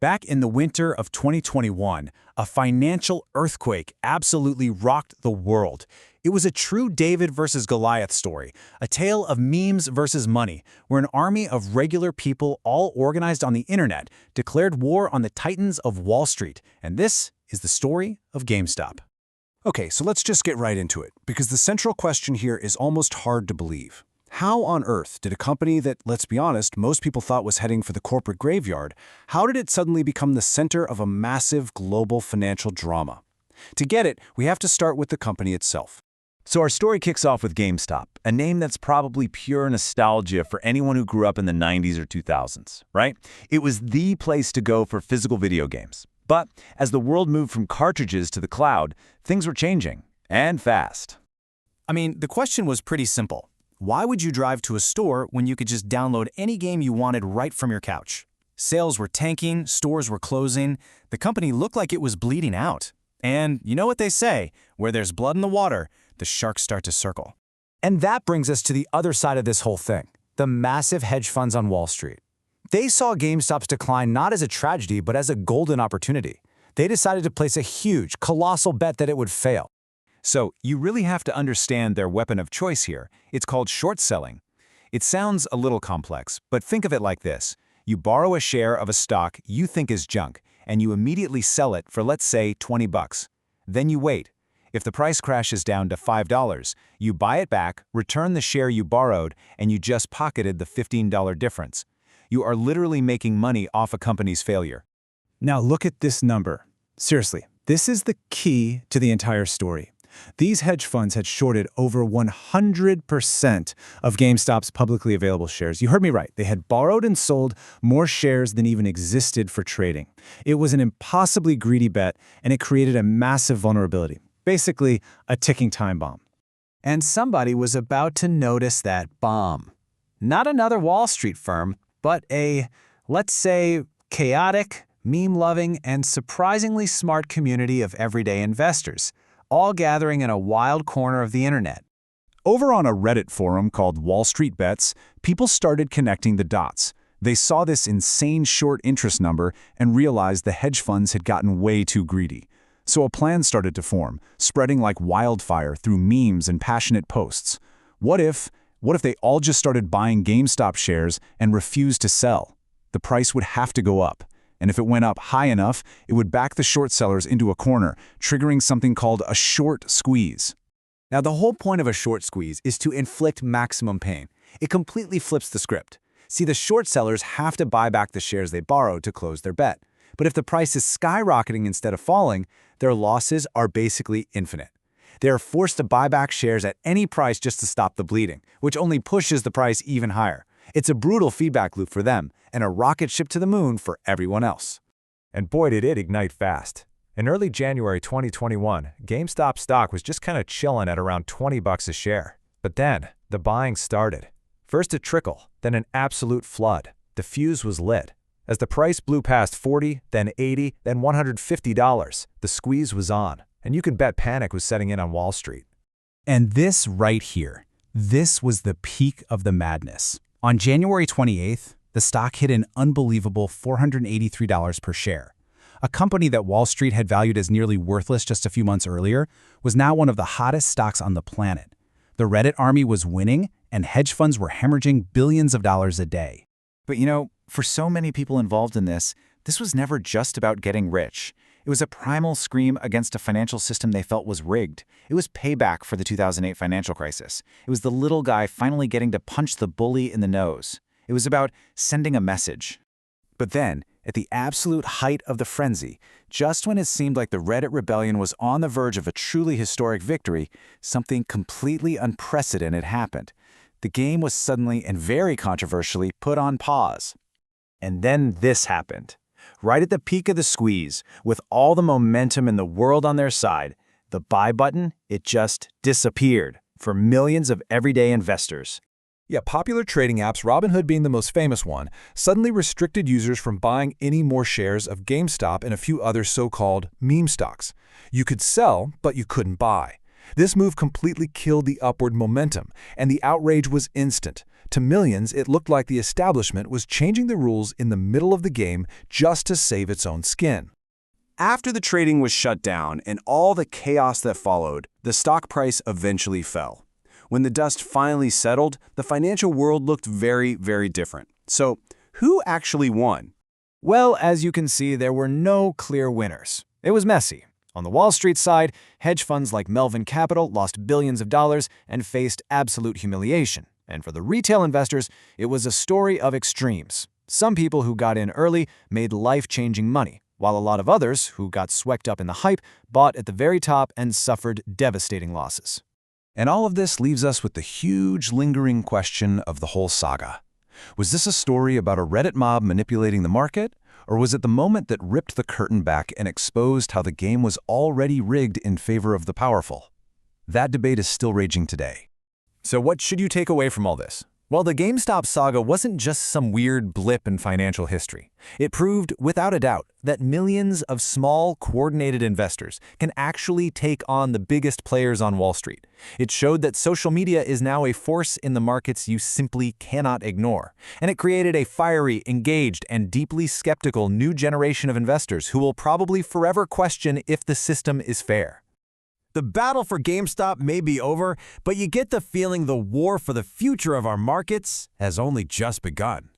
Back in the winter of 2021, a financial earthquake absolutely rocked the world. It was a true David versus Goliath story, a tale of memes versus money, where an army of regular people all organized on the internet declared war on the titans of Wall Street. And this is the story of GameStop. Okay, so let's just get right into it, because the central question here is almost hard to believe. How on earth did a company that, let's be honest, most people thought was heading for the corporate graveyard, how did it suddenly become the center of a massive global financial drama? To get it, we have to start with the company itself. So our story kicks off with GameStop, a name that's probably pure nostalgia for anyone who grew up in the 90s or 2000s, right? It was the place to go for physical video games. But as the world moved from cartridges to the cloud, things were changing, and fast. I mean, the question was pretty simple. Why would you drive to a store when you could just download any game you wanted right from your couch? Sales were tanking, stores were closing, the company looked like it was bleeding out. And you know what they say, where there's blood in the water, the sharks start to circle. And that brings us to the other side of this whole thing, the massive hedge funds on Wall Street. They saw GameStop's decline not as a tragedy, but as a golden opportunity. They decided to place a huge, colossal bet that it would fail. So you really have to understand their weapon of choice here. It's called short selling. It sounds a little complex, but think of it like this. You borrow a share of a stock you think is junk, and you immediately sell it for, let's say, 20 bucks. Then you wait. If the price crashes down to $5, you buy it back, return the share you borrowed, and you just pocketed the $15 difference. You are literally making money off a company's failure. Now look at this number. Seriously, this is the key to the entire story. These hedge funds had shorted over 100% of GameStop's publicly available shares. You heard me right. They had borrowed and sold more shares than even existed for trading. It was an impossibly greedy bet, and it created a massive vulnerability. Basically, a ticking time bomb. And somebody was about to notice that bomb. Not another Wall Street firm, but a, let's say, chaotic, meme-loving, and surprisingly smart community of everyday investors, all gathering in a wild corner of the internet. Over on a Reddit forum called Wall Street Bets, people started connecting the dots. They saw this insane short interest number and realized the hedge funds had gotten way too greedy. So a plan started to form, spreading like wildfire through memes and passionate posts. What if they all just started buying GameStop shares and refused to sell? The price would have to go up. And if it went up high enough, it would back the short sellers into a corner, triggering something called a short squeeze. Now, the whole point of a short squeeze is to inflict maximum pain. It completely flips the script. See, the short sellers have to buy back the shares they borrowed to close their bet. But if the price is skyrocketing instead of falling, their losses are basically infinite. They are forced to buy back shares at any price just to stop the bleeding, which only pushes the price even higher. It's a brutal feedback loop for them, and a rocket ship to the moon for everyone else. And boy, did it ignite fast. In early January 2021, GameStop stock was just kind of chilling at around 20 bucks a share. But then, the buying started. First a trickle, then an absolute flood. The fuse was lit. As the price blew past $40, then $80, then $150, the squeeze was on, and you can bet panic was setting in on Wall Street. And this right here, this was the peak of the madness. On January 28th, the stock hit an unbelievable $483 per share. A company that Wall Street had valued as nearly worthless just a few months earlier was now one of the hottest stocks on the planet. The Reddit army was winning, and hedge funds were hemorrhaging billions of dollars a day. But you know, for so many people involved in this was never just about getting rich. It was a primal scream against a financial system they felt was rigged. It was payback for the 2008 financial crisis. It was the little guy finally getting to punch the bully in the nose. It was about sending a message. But then, at the absolute height of the frenzy, just when it seemed like the Reddit rebellion was on the verge of a truly historic victory, something completely unprecedented happened. The game was suddenly and very controversially put on pause. And then this happened. Right at the peak of the squeeze, with all the momentum in the world on their side, the buy button, it just disappeared for millions of everyday investors. Yeah, popular trading apps, Robinhood being the most famous one, suddenly restricted users from buying any more shares of GameStop and a few other so-called meme stocks. You could sell, but you couldn't buy. This move completely killed the upward momentum, and the outrage was instant. To millions, it looked like the establishment was changing the rules in the middle of the game just to save its own skin. After the trading was shut down and all the chaos that followed, the stock price eventually fell. When the dust finally settled, the financial world looked very, very different. So, who actually won? Well, as you can see, there were no clear winners. It was messy. On the Wall Street side, hedge funds like Melvin Capital lost billions of dollars and faced absolute humiliation. And for the retail investors, it was a story of extremes. Some people who got in early made life-changing money, while a lot of others, who got swept up in the hype, bought at the very top and suffered devastating losses. And all of this leaves us with the huge, lingering question of the whole saga. Was this a story about a Reddit mob manipulating the market? Or was it the moment that ripped the curtain back and exposed how the game was already rigged in favor of the powerful? That debate is still raging today. So what should you take away from all this? Well, the GameStop saga wasn't just some weird blip in financial history. It proved, without a doubt, that millions of small, coordinated investors can actually take on the biggest players on Wall Street. It showed that social media is now a force in the markets you simply cannot ignore. And it created a fiery, engaged, and deeply skeptical new generation of investors who will probably forever question if the system is fair. The battle for GameStop may be over, but you get the feeling the war for the future of our markets has only just begun.